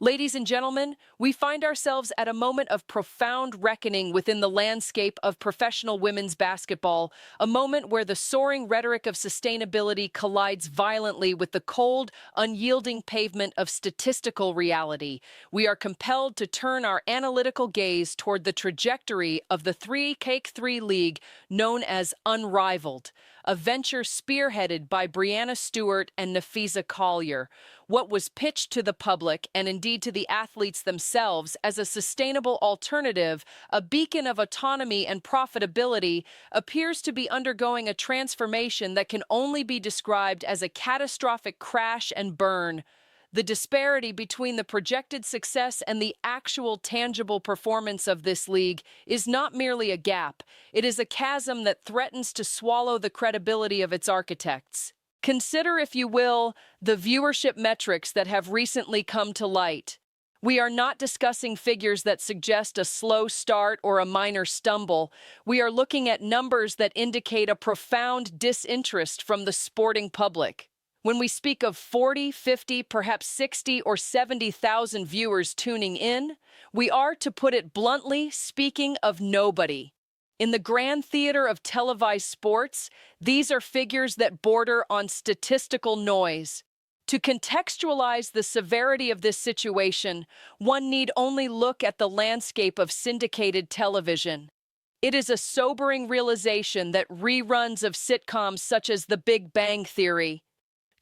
Ladies and gentlemen, we find ourselves at a moment of profound reckoning within the landscape of professional women's basketball, a moment where the soaring rhetoric of sustainability collides violently with the cold, unyielding pavement of statistical reality. We are compelled to turn our analytical gaze toward the trajectory of the 3x3 League known as Unrivaled, a venture spearheaded by Breanna Stewart and Nafisa Collier. What was pitched to the public, and indeed to the athletes themselves, as a sustainable alternative, a beacon of autonomy and profitability, appears to be undergoing a transformation that can only be described as a catastrophic crash and burn. The disparity between the projected success and the actual tangible performance of this league is not merely a gap, it is a chasm that threatens to swallow the credibility of its architects. Consider, if you will, the viewership metrics that have recently come to light. We are not discussing figures that suggest a slow start or a minor stumble. We are looking at numbers that indicate a profound disinterest from the sporting public. When we speak of 40, 50, perhaps 60 or 70,000 viewers tuning in, we are, to put it bluntly, speaking of nobody. In the grand theater of televised sports, these are figures that border on statistical noise. To contextualize the severity of this situation, one need only look at the landscape of syndicated television. It is a sobering realization that reruns of sitcoms such as The Big Bang Theory,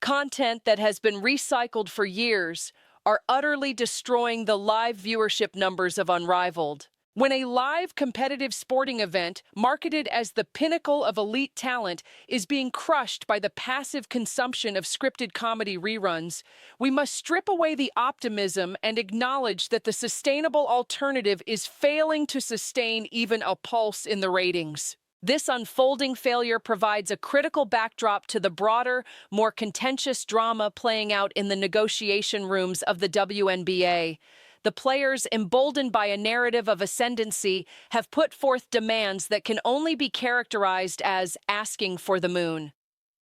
content that has been recycled for years, are utterly destroying the live viewership numbers of Unrivaled. When a live competitive sporting event, marketed as the pinnacle of elite talent, is being crushed by the passive consumption of scripted comedy reruns, we must strip away the optimism and acknowledge that the sustainable alternative is failing to sustain even a pulse in the ratings. This unfolding failure provides a critical backdrop to the broader, more contentious drama playing out in the negotiation rooms of the WNBA. The players, emboldened by a narrative of ascendancy, have put forth demands that can only be characterized as asking for the moon.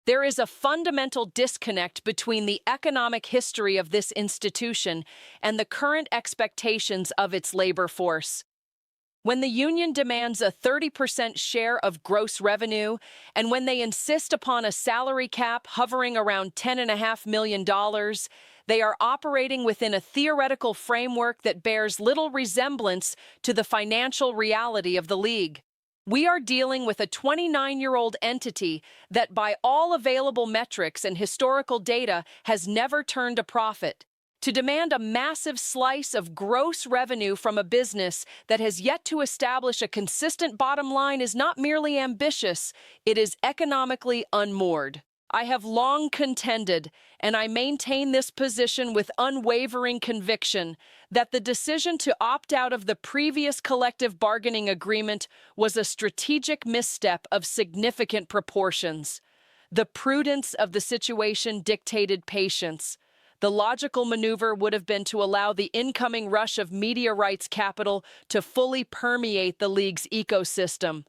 There is a fundamental disconnect between the economic history of this institution and the current expectations of its labor force. When the union demands a 30% share of gross revenue, and when they insist upon a salary cap hovering around $10.5 million, they are operating within a theoretical framework that bears little resemblance to the financial reality of the league. We are dealing with a 29-year-old entity that, by all available metrics and historical data, has never turned a profit. To demand a massive slice of gross revenue from a business that has yet to establish a consistent bottom line is not merely ambitious, it is economically unmoored. I have long contended, and I maintain this position with unwavering conviction, that the decision to opt out of the previous collective bargaining agreement was a strategic misstep of significant proportions. The prudence of the situation dictated patience. The logical maneuver would have been to allow the incoming rush of media rights capital to fully permeate the league's ecosystem.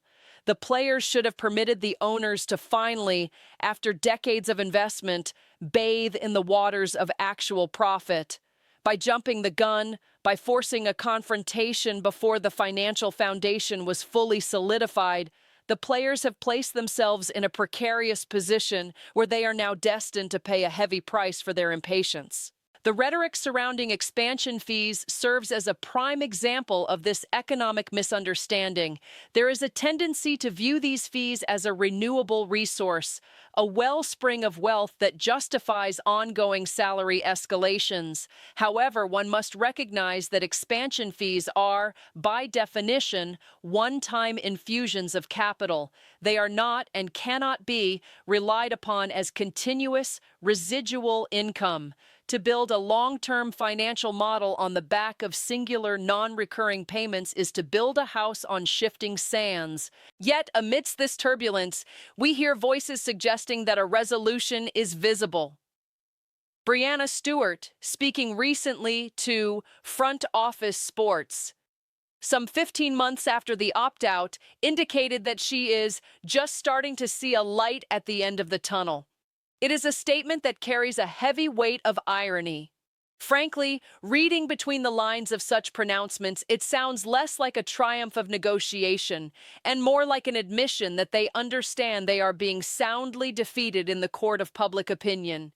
The players should have permitted the owners to finally, after decades of investment, bathe in the waters of actual profit. By jumping the gun, by forcing a confrontation before the financial foundation was fully solidified, the players have placed themselves in a precarious position where they are now destined to pay a heavy price for their impatience. The rhetoric surrounding expansion fees serves as a prime example of this economic misunderstanding. There is a tendency to view these fees as a renewable resource, a wellspring of wealth that justifies ongoing salary escalations. However, one must recognize that expansion fees are, by definition, one-time infusions of capital. They are not and cannot be relied upon as continuous, residual income. To build a long-term financial model on the back of singular non-recurring payments is to build a house on shifting sands. Yet, amidst this turbulence, we hear voices suggesting that a resolution is visible. Breanna Stewart, speaking recently to Front Office Sports, some 15 months after the opt-out, indicated that she is just starting to see a light at the end of the tunnel. It is a statement that carries a heavy weight of irony. Frankly, reading between the lines of such pronouncements, it sounds less like a triumph of negotiation and more like an admission that they understand they are being soundly defeated in the court of public opinion.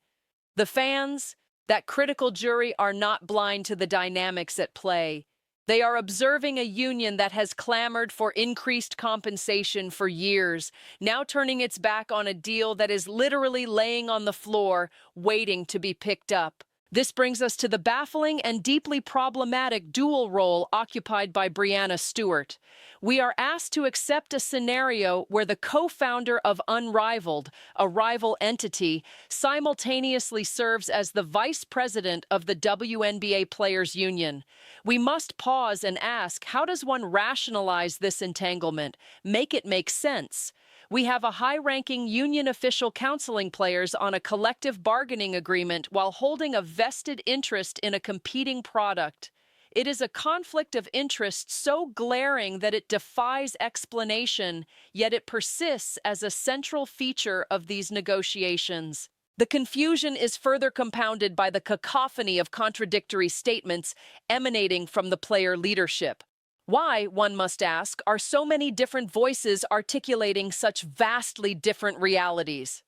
The fans, that critical jury, are not blind to the dynamics at play. They are observing a union that has clamored for increased compensation for years, now turning its back on a deal that is literally laying on the floor, waiting to be picked up. This brings us to the baffling and deeply problematic dual role occupied by Breanna Stewart. We are asked to accept a scenario where the co-founder of Unrivaled, a rival entity, simultaneously serves as the vice president of the WNBA Players Union. We must pause and ask, how does one rationalize this entanglement, make it make sense? We have a high-ranking union official counseling players on a collective bargaining agreement while holding a vested interest in a competing product. It is a conflict of interest so glaring that it defies explanation, yet it persists as a central feature of these negotiations. The confusion is further compounded by the cacophony of contradictory statements emanating from the player leadership. Why, one must ask, are so many different voices articulating such vastly different realities?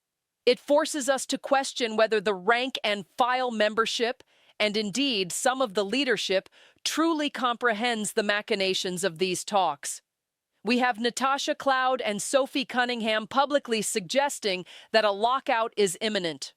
It forces us to question whether the rank and file membership, and indeed some of the leadership, truly comprehends the machinations of these talks. We have Natasha Cloud and Sophie Cunningham publicly suggesting that a lockout is imminent.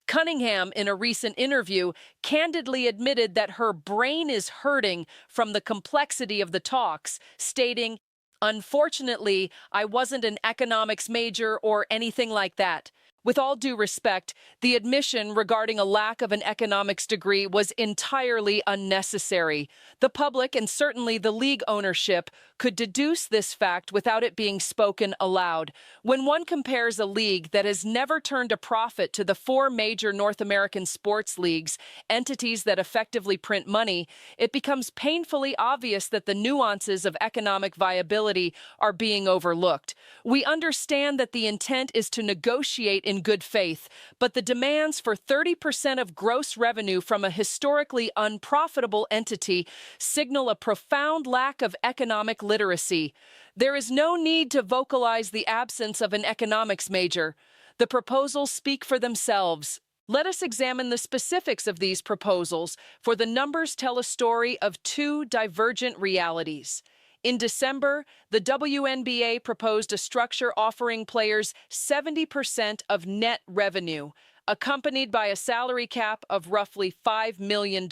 Cunningham, in a recent interview, candidly admitted that her brain is hurting from the complexity of the talks, stating, "Unfortunately, I wasn't an economics major or anything like that." With all due respect, the admission regarding a lack of an economics degree was entirely unnecessary. The public, and certainly the league ownership, could deduce this fact without it being spoken aloud. When one compares a league that has never turned a profit to the four major North American sports leagues, entities that effectively print money, it becomes painfully obvious that the nuances of economic viability are being overlooked. We understand that the intent is to negotiate in good faith, but the demands for 30% of gross revenue from a historically unprofitable entity signal a profound lack of economic literacy. There is no need to vocalize the absence of an economics major. The proposals speak for themselves. Let us examine the specifics of these proposals, for the numbers tell a story of two divergent realities. In December, the WNBA proposed a structure offering players 70% of net revenue, accompanied by a salary cap of roughly $5 million.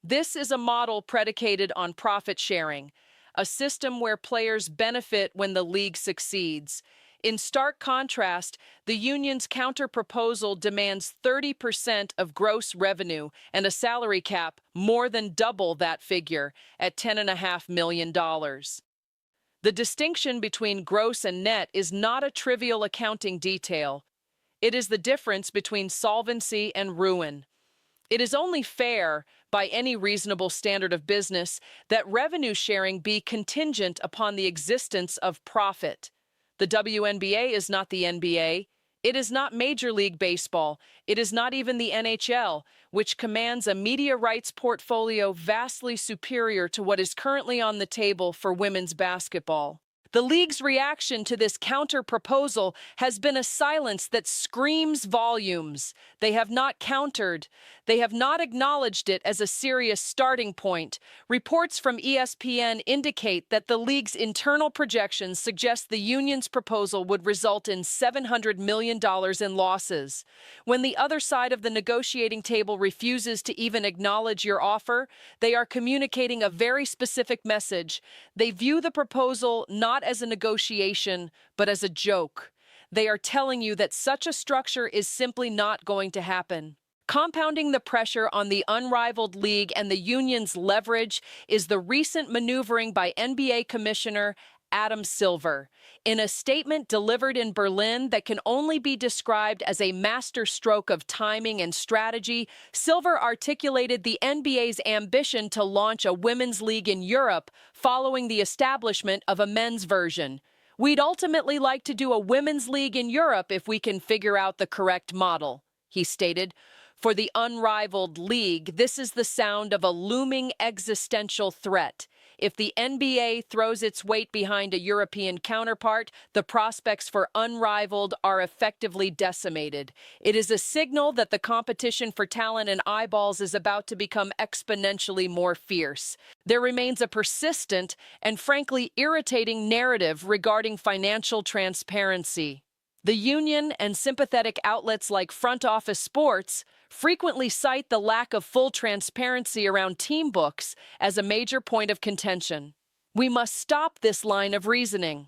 This is a model predicated on profit sharing, a system where players benefit when the league succeeds. In stark contrast, the union's counter-proposal demands 30% of gross revenue and a salary cap more than double that figure at $10.5 million. The distinction between gross and net is not a trivial accounting detail. It is the difference between solvency and ruin. It is only fair, by any reasonable standard of business, that revenue sharing be contingent upon the existence of profit. The WNBA is not the NBA. It is not Major League Baseball. It is not even the NHL, which commands a media rights portfolio vastly superior to what is currently on the table for women's basketball. The league's reaction to this counter-proposal has been a silence that screams volumes. They have not countered. They have not acknowledged it as a serious starting point. Reports from ESPN indicate that the league's internal projections suggest the union's proposal would result in $700 million in losses. When the other side of the negotiating table refuses to even acknowledge your offer, they are communicating a very specific message. They view the proposal not as a negotiation, but as a joke. They are telling you that such a structure is simply not going to happen. Compounding the pressure on the unrivaled league and the union's leverage is the recent maneuvering by NBA Commissioner Adam Silver. In a statement delivered in Berlin that can only be described as a masterstroke of timing and strategy, Silver articulated the NBA's ambition to launch a women's league in Europe following the establishment of a men's version. "We'd ultimately like to do a women's league in Europe if we can figure out the correct model," he stated. For the unrivaled league, this is the sound of a looming existential threat. If the NBA throws its weight behind a European counterpart, the prospects for unrivaled are effectively decimated. It is a signal that the competition for talent and eyeballs is about to become exponentially more fierce. There remains a persistent and frankly irritating narrative regarding financial transparency. The union and sympathetic outlets like Front Office Sports frequently cite the lack of full transparency around team books as a major point of contention. We must stop this line of reasoning.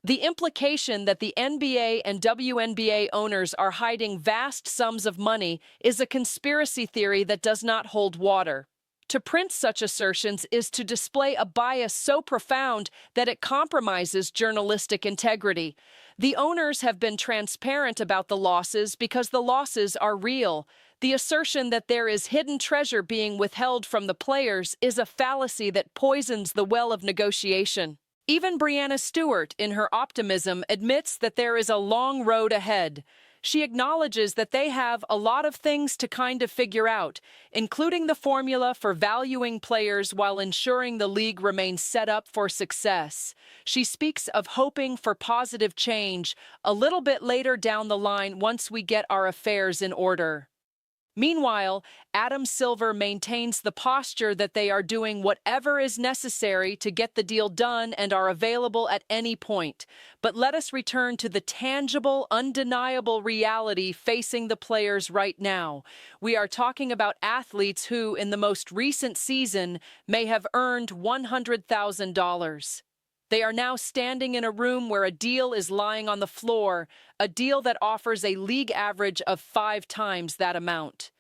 The implication that the NBA and WNBA owners are hiding vast sums of money is a conspiracy theory that does not hold water. To print such assertions is to display a bias so profound that it compromises journalistic integrity. The owners have been transparent about the losses because the losses are real. The assertion that there is hidden treasure being withheld from the players is a fallacy that poisons the well of negotiation. Even Breanna Stewart, in her optimism, admits that there is a long road ahead. She acknowledges that they have a lot of things to kind of figure out, including the formula for valuing players while ensuring the league remains set up for success. She speaks of hoping for positive change a little bit later down the line once we get our affairs in order. Meanwhile, Adam Silver maintains the posture that they are doing whatever is necessary to get the deal done and are available at any point. But let us return to the tangible, undeniable reality facing the players right now. We are talking about athletes who, in the most recent season, may have earned $100,000. They are now standing in a room where a deal is lying on the floor, a deal that offers a league average of 5 times that amount.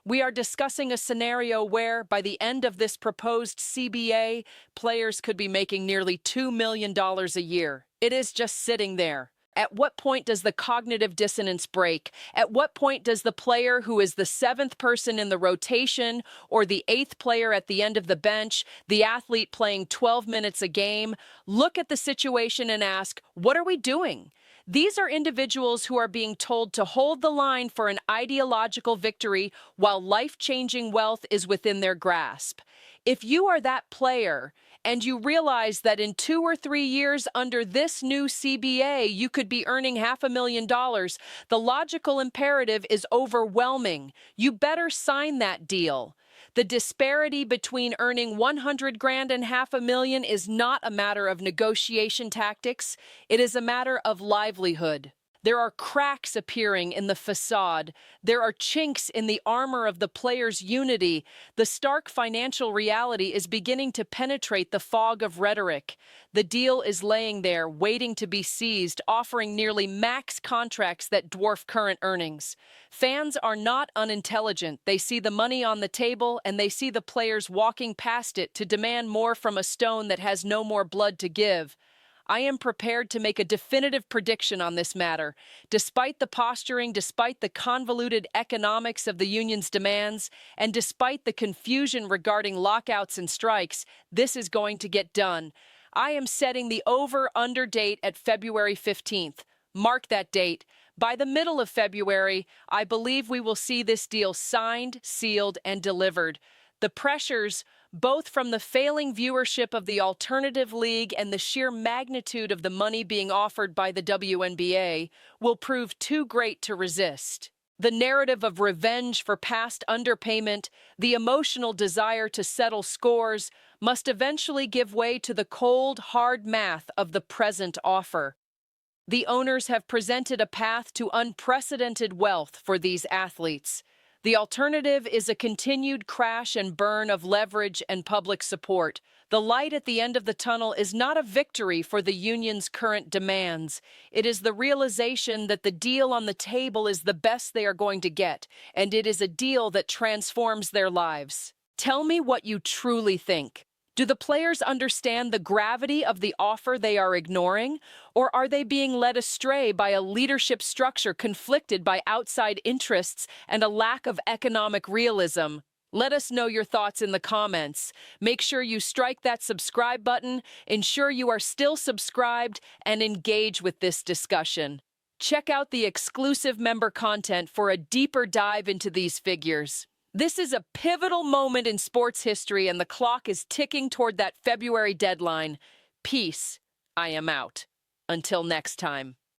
We are discussing a scenario where, by the end of this proposed CBA, players could be making nearly $2 million a year. It is just sitting there. At what point does the cognitive dissonance break? At what point does the player who is the 7th person in the rotation or the 8th player at the end of the bench, the athlete playing 12 minutes a game, look at the situation and ask, what are we doing? These are individuals who are being told to hold the line for an ideological victory while life-changing wealth is within their grasp. If you are that player, and you realize that in 2 or 3 years under this new CBA, you could be earning $500,000, the logical imperative is overwhelming. You better sign that deal. The disparity between earning $100,000 and $500,000 is not a matter of negotiation tactics. It is a matter of livelihood. There are cracks appearing in the facade. There are chinks in the armor of the players' unity. The stark financial reality is beginning to penetrate the fog of rhetoric. The deal is laying there, waiting to be seized, offering nearly max contracts that dwarf current earnings. Fans are not unintelligent. They see the money on the table, and they see the players walking past it to demand more from a stone that has no more blood to give. I am prepared to make a definitive prediction on this matter. Despite the posturing, despite the convoluted economics of the union's demands, and despite the confusion regarding lockouts and strikes, this is going to get done. I am setting the over-under date at February 15th. Mark that date. By the middle of February, I believe we will see this deal signed, sealed, and delivered. The pressures, both from the failing viewership of the alternative league and the sheer magnitude of the money being offered by the WNBA, will prove too great to resist. The narrative of revenge for past underpayment, the emotional desire to settle scores, must eventually give way to the cold, hard math of the present offer. The owners have presented a path to unprecedented wealth for these athletes. The alternative is a continued crash and burn of leverage and public support. The light at the end of the tunnel is not a victory for the union's current demands. It is the realization that the deal on the table is the best they are going to get, and it is a deal that transforms their lives. Tell me what you truly think. Do the players understand the gravity of the offer they are ignoring, or are they being led astray by a leadership structure conflicted by outside interests and a lack of economic realism? Let us know your thoughts in the comments. Make sure you strike that subscribe button, ensure you are still subscribed, and engage with this discussion. Check out the exclusive member content for a deeper dive into these figures. This is a pivotal moment in sports history, and the clock is ticking toward that February deadline. Peace. I am out. Until next time.